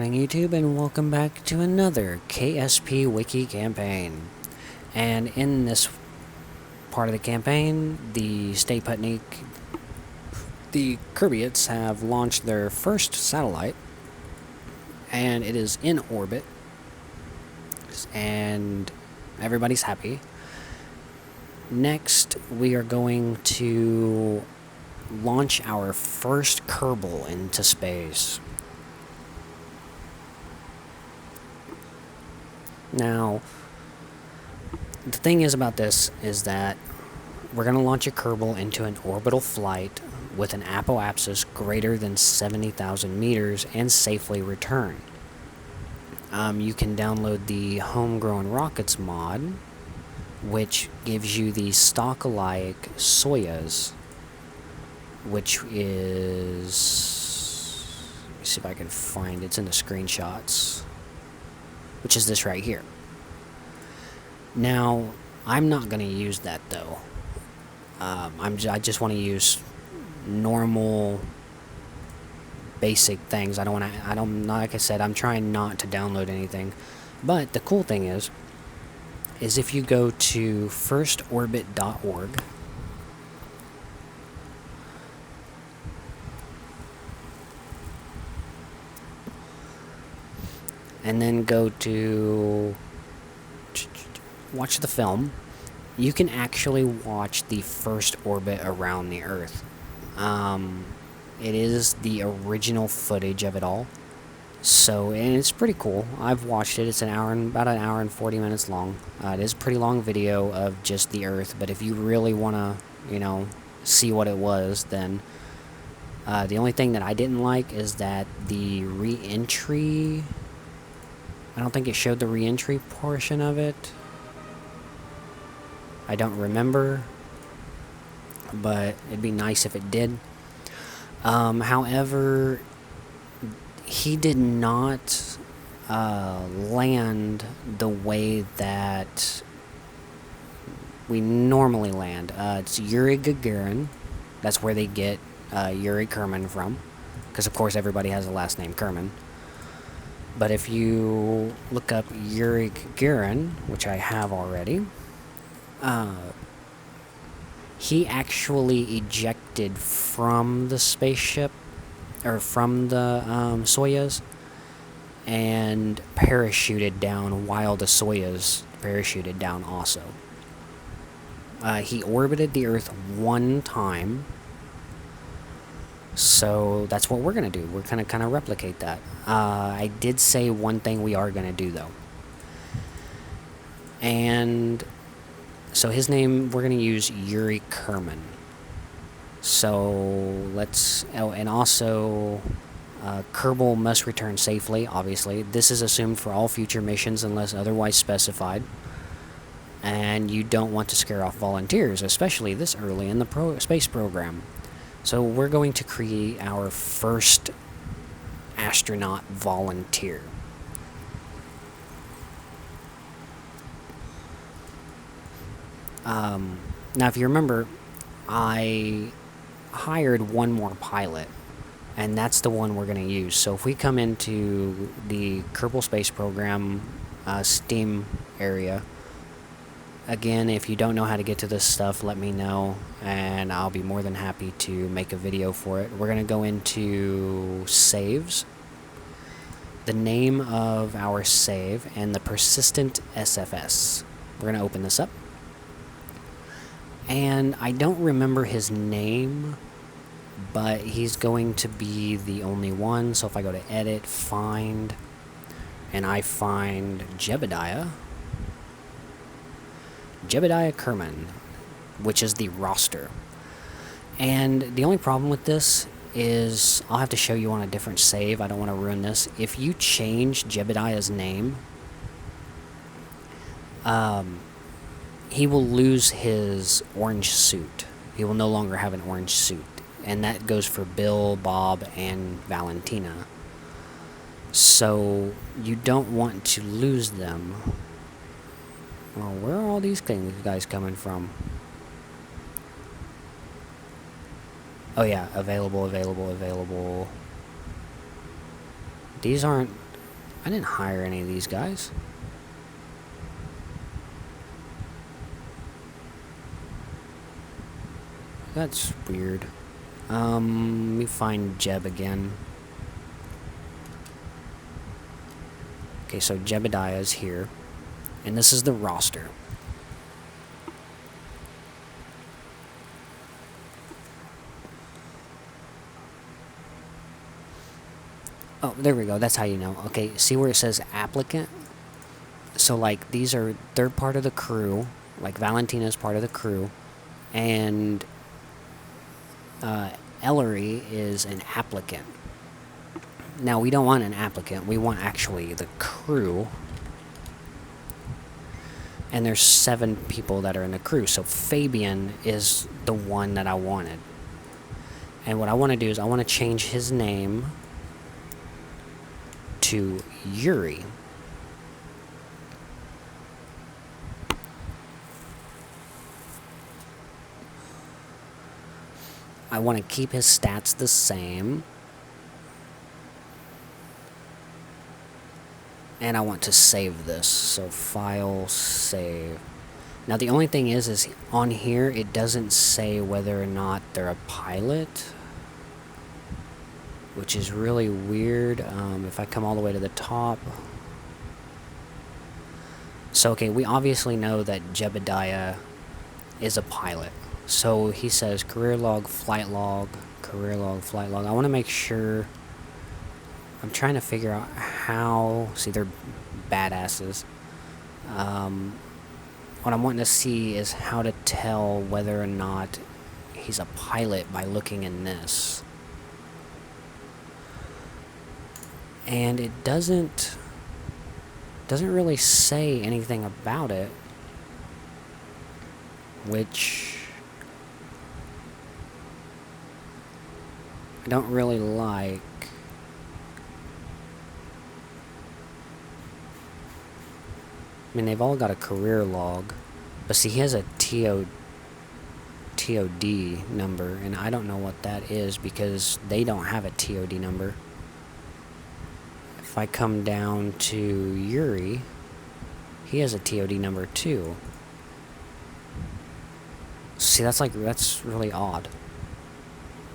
morning, YouTube, and welcome back to another KSP Wiki campaign. And in this part of the campaign, the Stay Putnik, the Kirbyites have launched their first satellite, and it is in orbit, and everybody's happy. Next, we are going to launch our first Kerbal into space. Now, the thing is about this is that we're going to launch a Kerbal into an orbital flight with an apoapsis greater than 70,000 meters and safely return. You can download the Homegrown Rockets mod, which gives you the stock-alike Soyuz, which is... let me see if I can find it. It's in the screenshots, which is this right here. Now, I'm not going to use that though. I just want to use normal, basic things. Like I said, I'm trying not to download anything. But the cool thing is if you go to firstorbit.org, and then go to watch the film, you can actually watch the first orbit around the Earth. It is the original footage of it all. So, and it's pretty cool. I've watched it. It's about an hour and 40 minutes long. It is a pretty long video of just the Earth, but if you really want to, see what it was, then the only thing that I didn't like is that the re-entry... I don't think it showed the re-entry portion of it. I don't remember, but it'd be nice if it did. However, he did not land the way that we normally land. It's Yuri Gagarin. That's where they get Yuri Kerman from, because of course everybody has the last name Kerman. But if you look up Yuri Gagarin, which I have already, he actually ejected from the spaceship, or from the Soyuz, and parachuted down while the Soyuz parachuted down also. He orbited the Earth one time, so that's what we're going to do. We're going to kind of replicate that. I did say one thing we are going to do, though. And so his name, we're going to use Yuri Kerman. So let's... Oh, and also, Kerbal must return safely, obviously. This is assumed for all future missions unless otherwise specified. And you don't want to scare off volunteers, especially this early in the space program. So we're going to create our first astronaut volunteer. Now, if you remember, I hired one more pilot, and that's the one we're going to use. So if we come into the Kerbal Space Program Steam area, again, if you don't know how to get to this stuff, let me know, and I'll be more than happy to make a video for it. We're going to go into saves, the name of our save, and the persistent SFS. We're going to open this up. And I don't remember his name, but he's going to be the only one. So if I go to edit, find, and I find Jebediah Kerman, which is the roster. And the only problem with this is I'll have to show you on a different save. I don't want to ruin this. If you change Jebediah's name, he will lose his orange suit. He will no longer have an orange suit. And that goes for Bill, Bob, and Valentina. So you don't want to lose them. Well, where are all these guys coming from? Oh yeah, available. These aren't I didn't hire any of these guys. That's weird. Let me find Jeb again. Okay, so Jebediah is here. And this is the roster. Oh, there we go. That's how you know. Okay, see where it says applicant? So, like, they're part of the crew. Like, Valentina's part of the crew. And Ellery is an applicant. Now, we don't want an applicant. We want actually the crew. And there's 7 people that are in the crew. So Fabian is the one that I wanted. And what I want to do is I want to change his name to Yuri. I want to keep his stats the same. And I want to save this. So file, save. Now the only thing is on here it doesn't say whether or not they're a pilot, which is really weird. If I come all the way to the top. So okay, we obviously know that Jebediah is a pilot. So he says career log, flight log, career log, flight log. I want to make sure. I'm trying to figure out how. See, they're badasses. What I'm wanting to see is how to tell whether or not he's a pilot by looking in this. And it doesn't really say anything about it, which I don't really like. I mean, they've all got a career log, but see, he has a TOD number, and I don't know what that is because they don't have a TOD number. If I come down to Yuri, he has a TOD number too. See, that's really odd.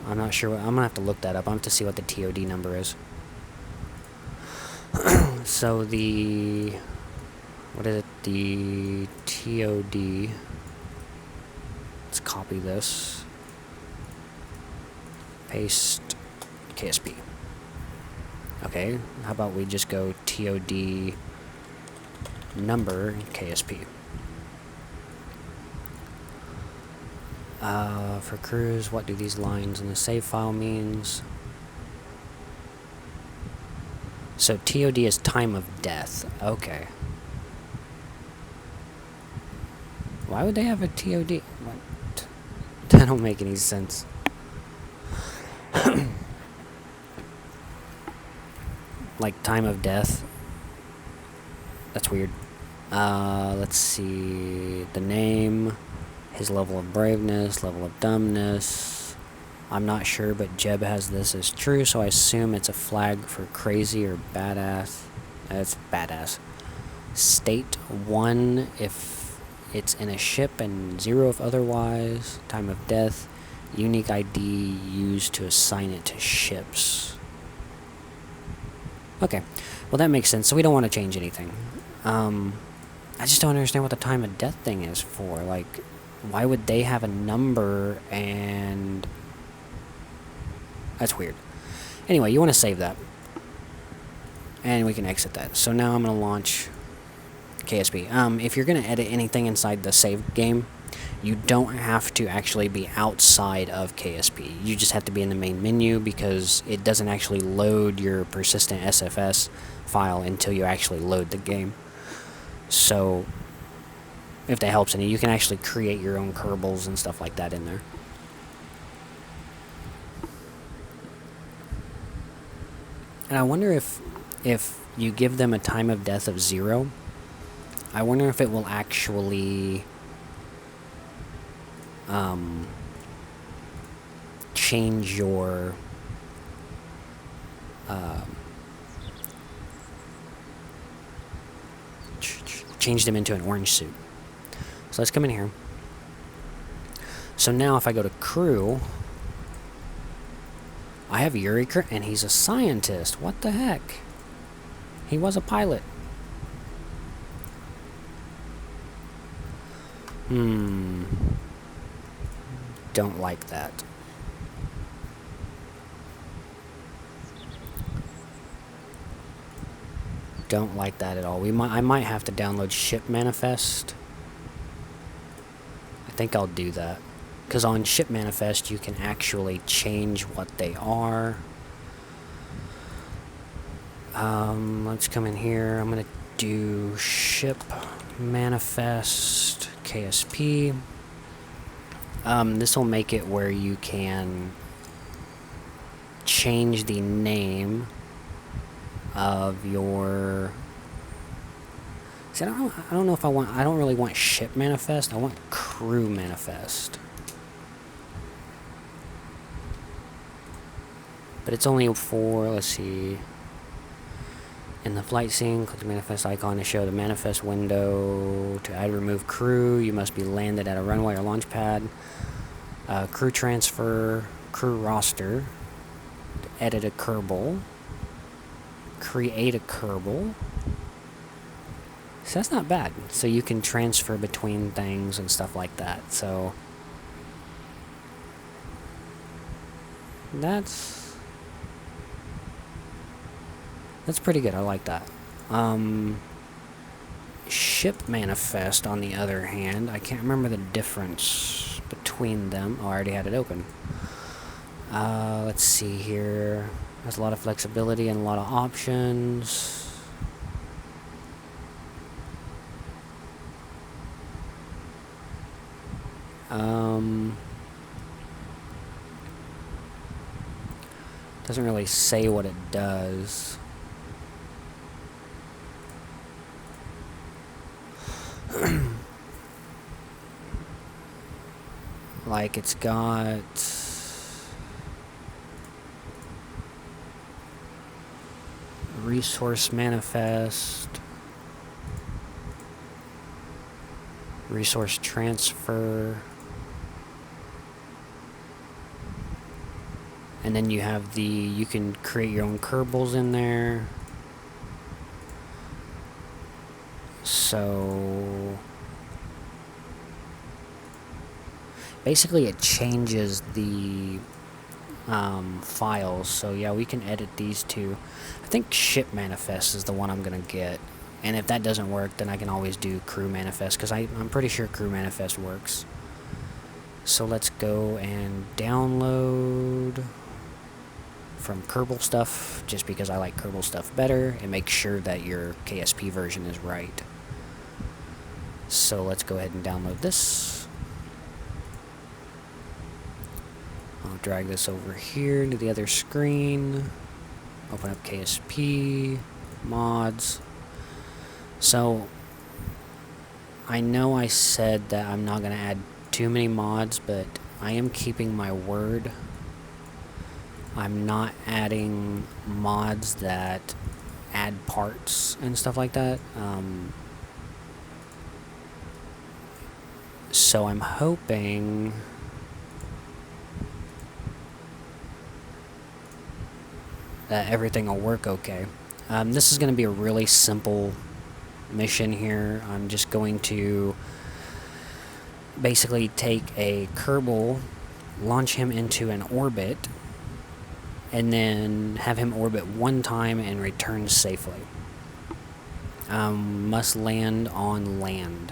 I'm not sure. I'm gonna have to look that up. I'm gonna have to see what the TOD number is. So what is it? The TOD. Let's copy this. Paste KSP. Okay, how about we just go TOD number KSP. For crews, what do these lines in the save file means? So TOD is time of death. Okay. Why would they have a TOD? What? That don't make any sense. Like time of death. That's weird. Let's see. The name, his level of braveness, level of dumbness. I'm not sure, but Jeb has this as true, so I assume it's a flag for crazy or badass. It's badass. State 1 if it's in a ship and 0 if otherwise. Time of death. Unique ID used to assign it to ships. Okay, well that makes sense, so we don't want to change anything. I just don't understand what the time of death thing is for. Like, why would they have a number and... That's weird. Anyway, you want to save that. And we can exit that. So now I'm going to launch KSP. If you're going to edit anything inside the save game, you don't have to actually be outside of KSP. You just have to be in the main menu because it doesn't actually load your persistent SFS file until you actually load the game. So, if that helps any, you can actually create your own kerbals and stuff like that in there. And I wonder if you give them a time of death of 0, I wonder if it will actually change your changed him into an orange suit. So let's come in here. So now if I go to crew, I have Yuri Kerman, and he's a scientist. What the heck? He was a pilot. Don't like that. Don't like that at all. I might have to download Ship Manifest. I think I'll do that. Because on Ship Manifest, you can actually change what they are. Let's come in here. I'm going to do Ship Manifest KSP. This will make it where you can change the name of your... See, I don't know if I don't really want Ship Manifest. I want Crew Manifest. But it's only for, let's see, in the flight scene, click the manifest icon to show the manifest window. To add remove crew, you must be landed at a runway or launch pad. Crew transfer, crew roster, to edit a Kerbal, create a Kerbal. So that's not bad. So you can transfer between things and stuff like that. So that's pretty good. I like that. Ship Manifest, on the other hand, I can't remember the difference between them. Oh, I already had it open. Let's see here. Has a lot of flexibility and a lot of options. Doesn't really say what it does. Like, it's got resource manifest, resource transfer, and then you have you can create your own Kerbals in there. So basically it changes the files. So yeah, we can edit these two. I think Ship Manifest is the one I'm gonna get, and if that doesn't work, then I can always do Crew Manifest, because I'm pretty sure Crew Manifest works. So let's go and download from Kerbal stuff, just because I like Kerbal stuff better, and make sure that your KSP version is right. So let's go ahead and download this. I'll drag this over here to the other screen. Open up KSP, mods. So I know I said that I'm not going to add too many mods, but I am keeping my word. I'm not adding mods that add parts and stuff like that. So I'm hoping that everything will work okay. This is going to be a really simple mission here. I'm just going to basically take a Kerbal, launch him into an orbit, and then have him orbit one time and return safely. Must land on land.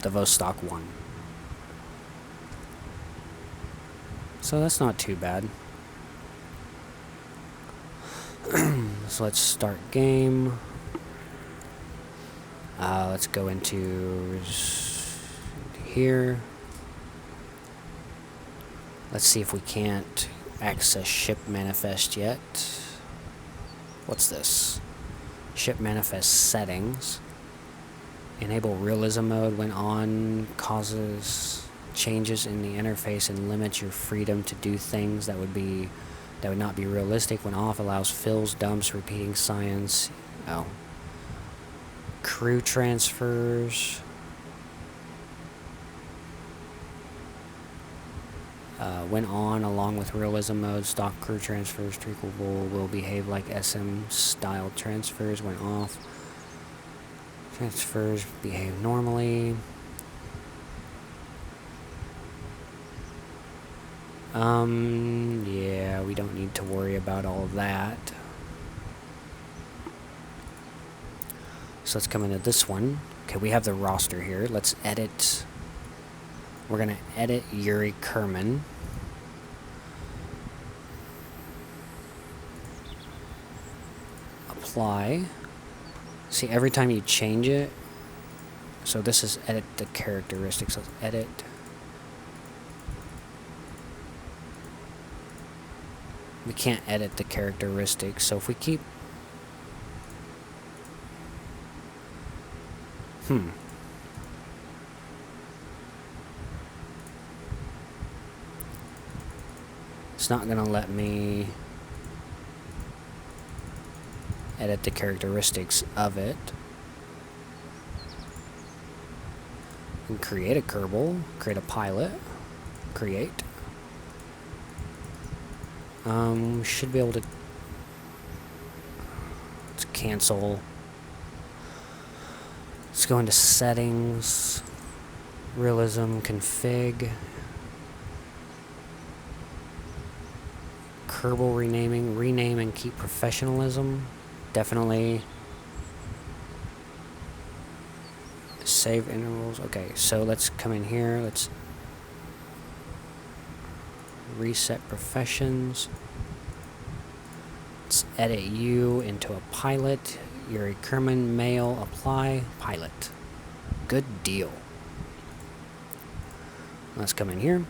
The Vostok 1. So that's not too bad. So let's start game. Let's go into here. Let's see if we can't access Ship Manifest yet. What's this? Ship Manifest settings. Enable realism mode when on, causes changes in the interface and limits your freedom to do things that would not be realistic. When off, allows fills, dumps, repeating science. Oh. crew transfers. When on, along with realism mode, stock crew transfers treatable will behave like SM style transfers. When off, transfers behave normally. Yeah, we don't need to worry about all of that. So let's come into this one. Okay, we have the roster here. Let's edit. We're going to edit Yuri Kerman. Apply. See, every time you change it, so this is edit the characteristics. Let's edit. We can't edit the characteristics, so if we keep... It's not going to let me edit the characteristics of it. And create a Kerbal, create a pilot, create. Should be able to... Let's cancel. Let's go into settings, realism, config, Kerbal renaming, rename and keep professionalism. Definitely. Save intervals. Okay, so let's come in here. Let's reset professions. Let's edit you into a pilot. Yuri Kerman, male, apply, pilot. Good deal. Let's come in here.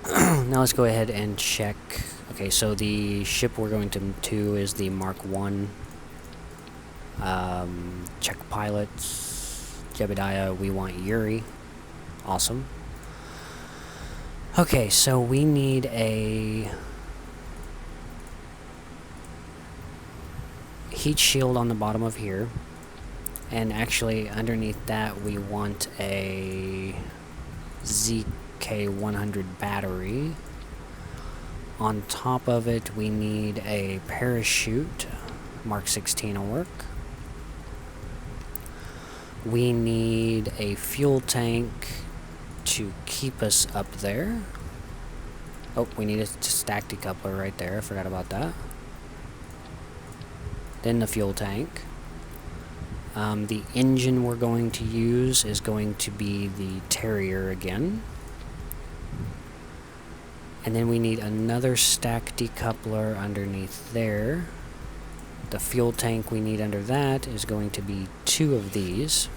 Now let's go ahead and check. Okay, so the ship we're going to is the Mark 1. Check pilots. Jebediah, we want Yuri. Awesome. Okay, so we need a heat shield on the bottom of here. And actually, underneath that, we want a ZK100 battery. On top of it, we need a parachute. Mark 16 will work. We need a fuel tank to keep us up there. Oh, we need a stack decoupler right there. I forgot about that. Then the fuel tank. The engine we're going to use is going to be the Terrier again. And then we need another stack decoupler underneath there. The fuel tank we need under that is going to be 2 of these.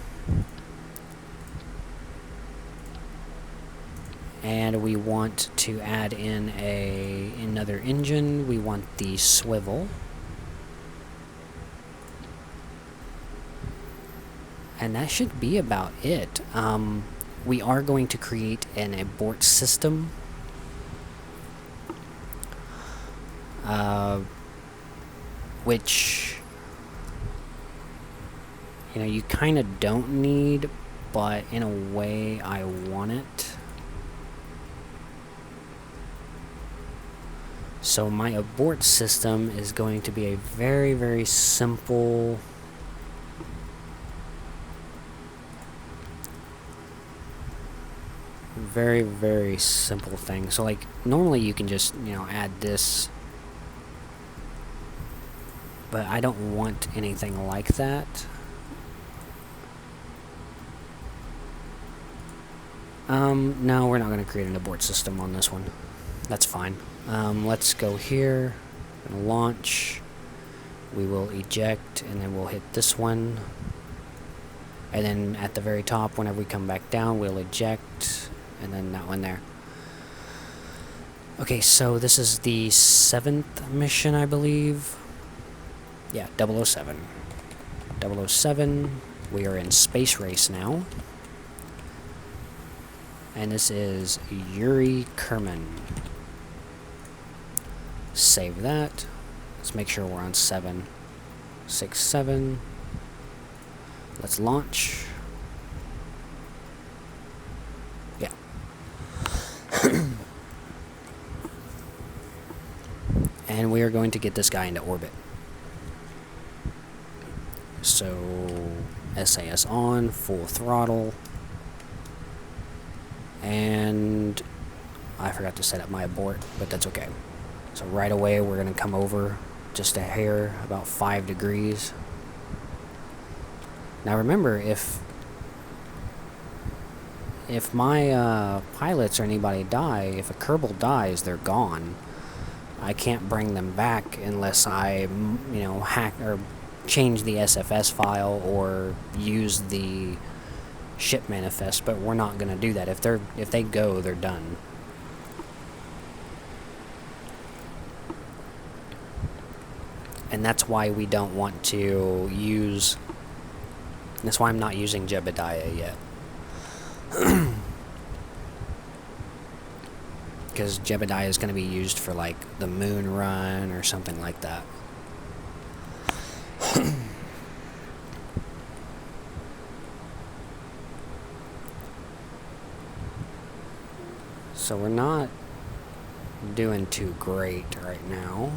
And we want to add in another engine. We want the swivel. And that should be about it. We are going to create an abort system. Which, you know, you kind of don't need, but in a way I want it. So my abort system is going to be a very, very simple very, very simple thing. So like normally you can just, you know, add this, but I don't want anything like that. No, we're not going to create an abort system on this one. That's fine. Let's go here and launch. We will eject, and then we'll hit this one. And then at the very top, whenever we come back down, we'll eject, and then that one there. Okay, so this is the 7th mission, I believe. Yeah, 007. 007. We are in Space Race now. And this is Yuri Kerman. Save that. Let's make sure we're on 7. 6, 7. Let's launch. Yeah. And we are going to get this guy into orbit. So, SAS on, full throttle. And I forgot to set up my abort, but that's okay. So right away we're going to come over just a hair, about 5 degrees. Now remember, if my pilots or anybody die, if a Kerbal dies, they're gone. I can't bring them back unless I, hack or change the SFS file or use the ship manifest, but we're not going to do that. If they go, they're done. And that's why we don't want to use... That's why I'm not using Jebediah yet. Because Jebediah is going to be used for, like, the moon run or something like that. So we're not doing too great right now.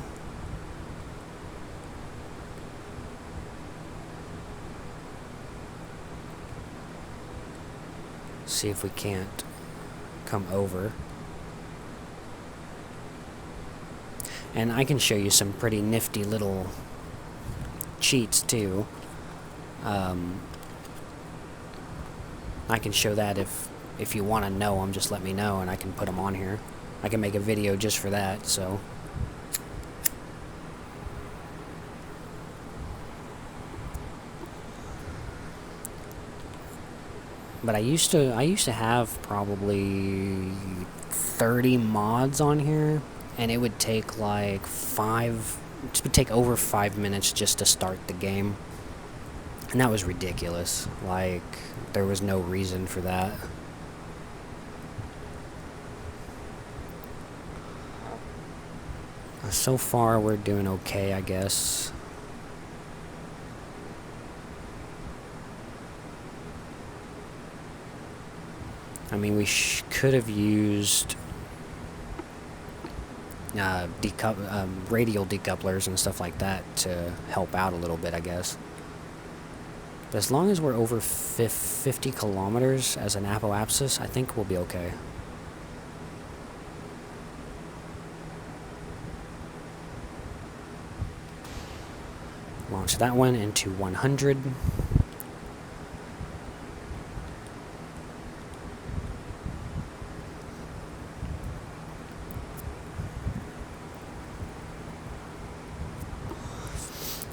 See if we can't come over. And I can show you some pretty nifty little cheats too. I can show that if you want to know them, just let me know and I can put them on here. I can make a video just for that, so. But I used to have probably 30 mods on here, and it would take like it would take over 5 minutes just to start the game. And that was ridiculous. Like, there was no reason for that. So far, we're doing okay, I guess. I mean, we could have used radial decouplers and stuff like that to help out a little bit, I guess. But as long as we're over 50 kilometers as an apoapsis, I think we'll be okay. Launch that one into 100.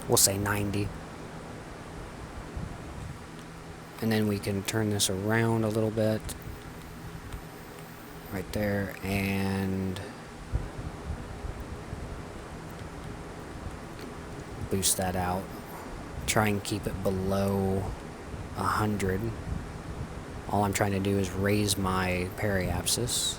We'll say 90. And then we can turn this around a little bit. Right there, and boost that out. Try and keep it below 100. All I'm trying to do is raise my periapsis.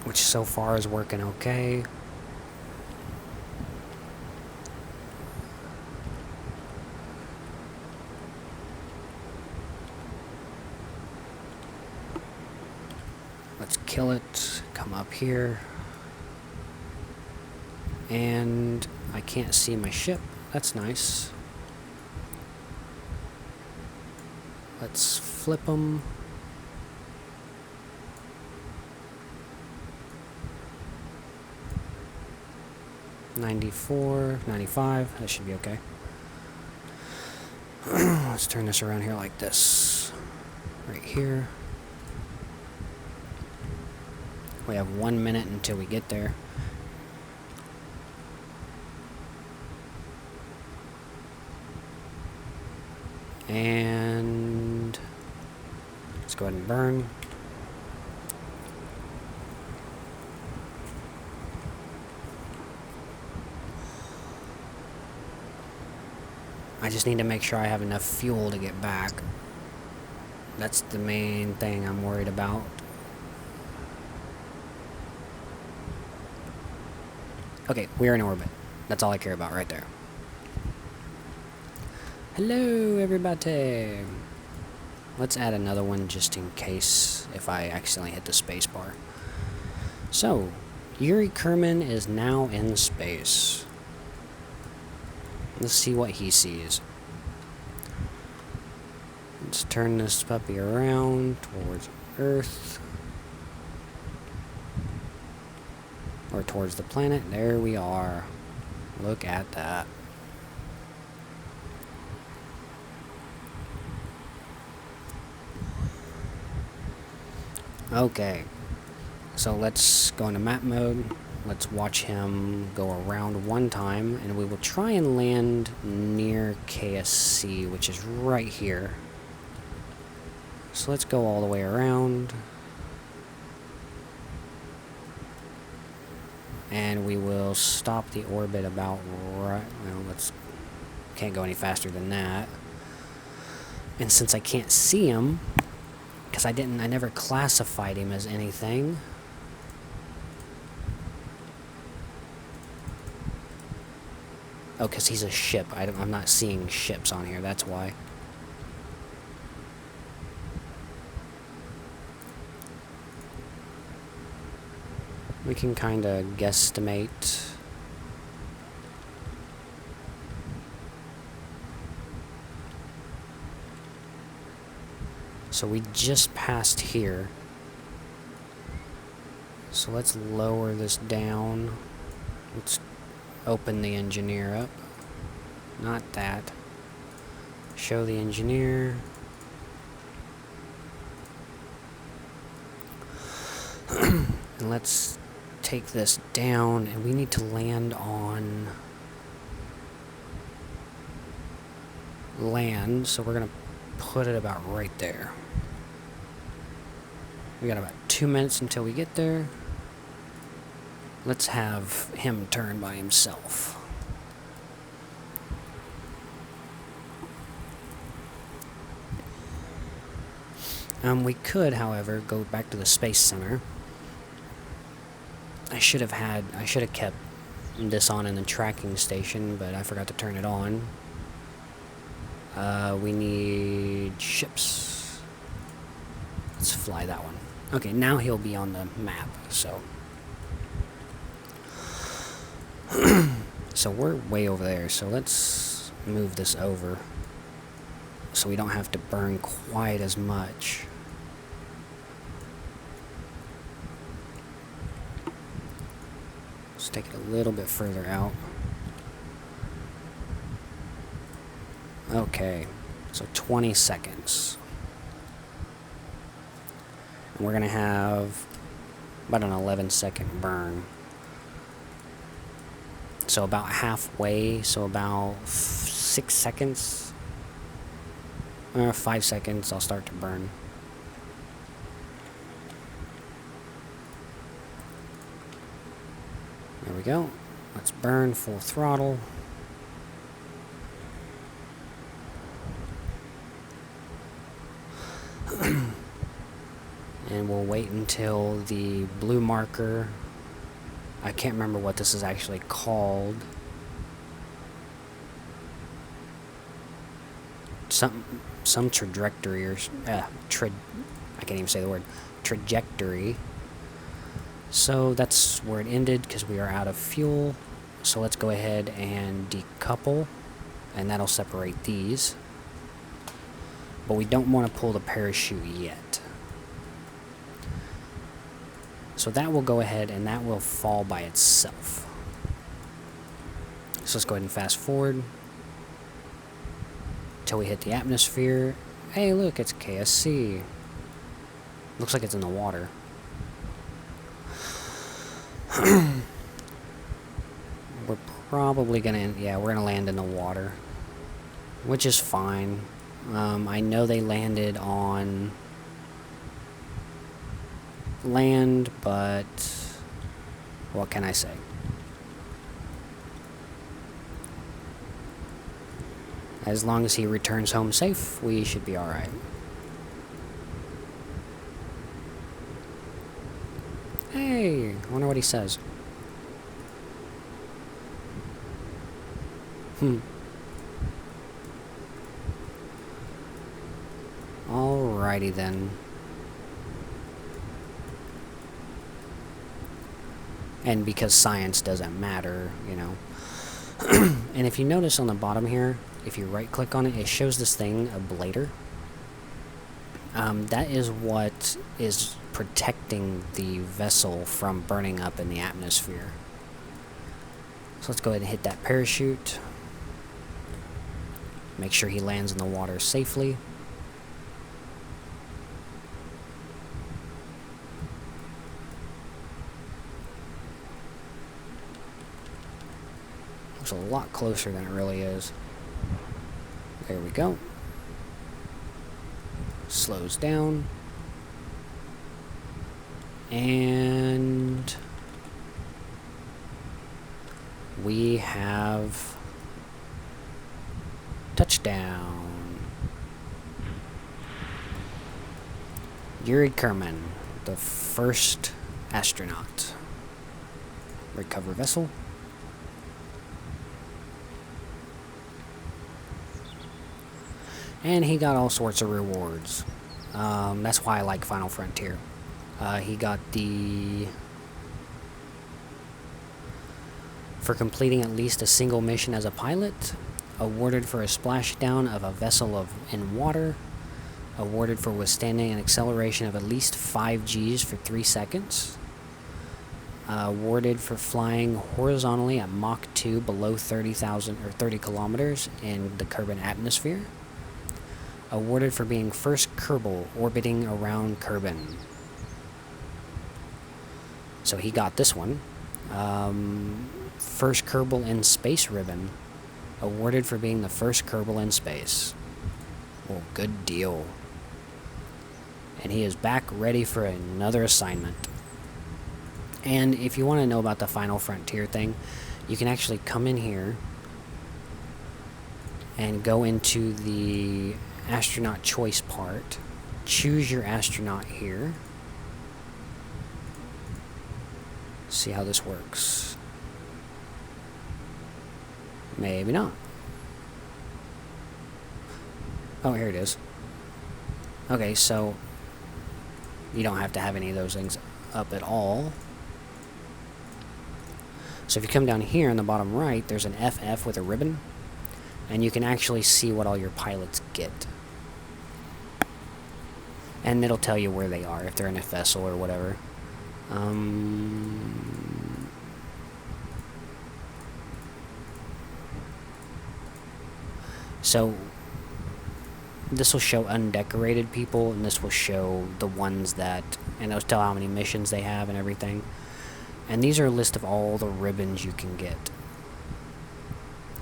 Which so far is working okay. Let's kill it, come up here. And I can't see my ship. That's nice. Let's flip them. $94, $95, that should be okay. Let's turn this around here like this. Right here. We have 1 minute until we get there. And let's go ahead and burn. I just need to make sure I have enough fuel to get back. That's the main thing I'm worried about. Okay, we're in orbit. That's all I care about right there. Hello, everybody. Let's add another one just in case if I accidentally hit the space bar. So, Yuri Kerman is now in space. Let's see what he sees. Let's turn this puppy around towards Earth. Or towards the planet. There we are. Look at that. Okay. So let's go into map mode. Let's watch him go around one time, and we will try and land near KSC, which is right here. So let's go all the way around. And we will stop the orbit about right... Well, can't go any faster than that. And since I can't see him, because I never classified him as anything... Oh, because he's a ship. I'm not seeing ships on here, that's why. We can kind of guesstimate. So we just passed here. So let's lower this down. Let's open the engineer up. Not that. Show the engineer. And let's take this down, and we need to land on land, so we're gonna put it about right there. We got about 2 minutes until we get there. Let's have him turn by himself. We could, however, go back to the Space Center. I should have kept this on in the tracking station, but I forgot to turn it on. We need ships. Let's fly that one. Okay, now he'll be on the map, so... So we're way over there, so let's move this over so we don't have to burn quite as much. Let's take it a little bit further out. Okay, so 20 seconds. And we're gonna have about an 11-second burn. So about halfway, so about 6 seconds, 5 seconds, I'll start to burn. There we go. Let's burn full throttle. And we'll wait until the blue marker... I can't remember what this is actually called. Some trajectory or I can't even say the word trajectory. So that's where it ended because we are out of fuel. So let's go ahead and decouple, and that'll separate these. But we don't want to pull the parachute yet. So that will go ahead and that will fall by itself. So let's go ahead and fast forward until we hit the atmosphere. Hey, look, it's KSC. Looks like it's in the water. We're probably gonna, yeah, we're gonna land in the water, which is fine. I know they landed on land, but what can I say? As long as he returns home safe, we should be alright. Hey, I wonder what he says. Alrighty then. And because science doesn't matter, you know. And if you notice on the bottom here, if you right click on it, it shows this thing, a blader. That is what is protecting the vessel from burning up in the atmosphere. So let's go ahead and hit that parachute. Make sure he lands in the water safely. Looks a lot closer than it really is. There we go. Slows down. And we have touchdown. Yuri Kerman, the first astronaut. Recover vessel. And he got all sorts of rewards. That's why I like Final Frontier. He got the... For completing at least a single mission as a pilot. Awarded for a splashdown of a vessel in water. Awarded for withstanding an acceleration of at least 5 Gs for 3 seconds. Awarded for flying horizontally at Mach 2 below 30,000 or 30 kilometers in the Kerbin atmosphere. Awarded for being first Kerbal orbiting around Kerbin. So he got this one. First Kerbal in space ribbon. Awarded for being the first Kerbal in space. Well, good deal. And he is back ready for another assignment. And if you want to know about the Final Frontier thing, you can actually come in here and go into the astronaut choice part. Choose your astronaut here. See how this works. Maybe not. Oh, here it is. Okay, so you don't have to have any of those things up at all. So if you come down here in the bottom right, there's an FF with a ribbon, and you can actually see what all your pilots get. And it'll tell you where they are, if they're in a vessel or whatever. So this will show undecorated people, and this will show the ones that, and it'll tell how many missions they have and everything. And these are a list of all the ribbons you can get.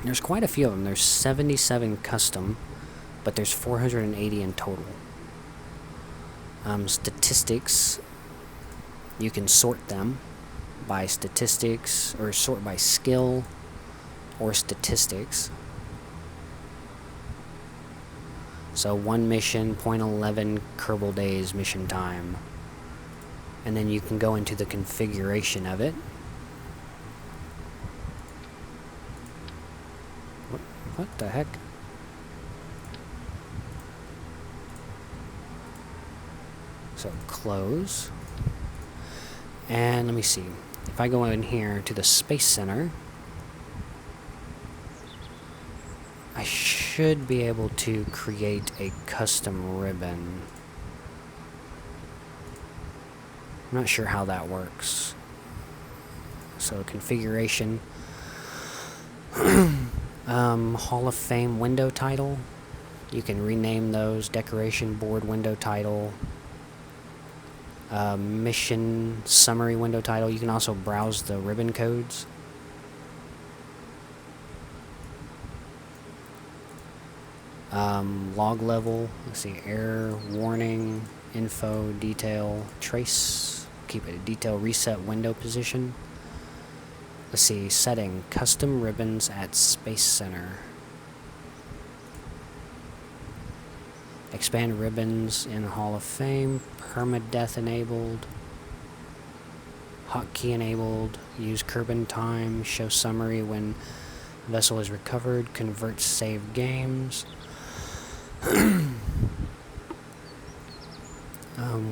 There's quite a few of them. There's 77 custom, but there's 480 in total. Statistics, you can sort them by statistics, or sort by skill, or statistics. So one mission, 0.11 Kerbal days mission time. And then you can go into the configuration of it. What the heck? So close. And let me see. If I go in here to the Space Center, I should be able to create a custom ribbon. I'm not sure how that works. So configuration. Hall of Fame window title. You can rename those. Decoration board window title. Mission summary window title. You can also browse the ribbon codes. Log level, let's see, error, warning, info, detail, trace, keep it a detail, reset window position. Let's see, setting, custom ribbons at Space Center. Expand ribbons in Hall of Fame, permadeath enabled, hotkey enabled, use Kerbin time, show summary when vessel is recovered, convert saved games.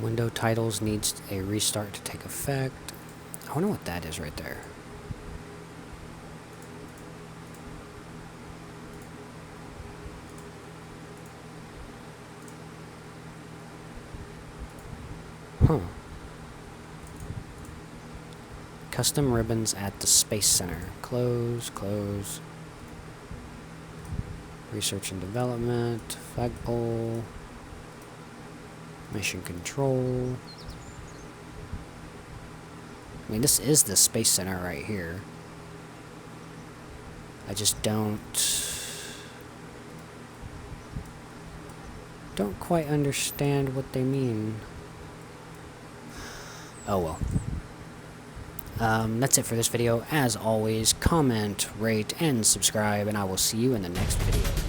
Window titles needs a restart to take effect. I wonder what that is right there. Huh. Custom ribbons at the Space Center. Close, close. Research and development, flagpole, mission control. I mean, this is the Space Center right here. I just don't quite understand what they mean. Oh well. That's it for this video. As always, comment, rate, and subscribe, and I will see you in the next video.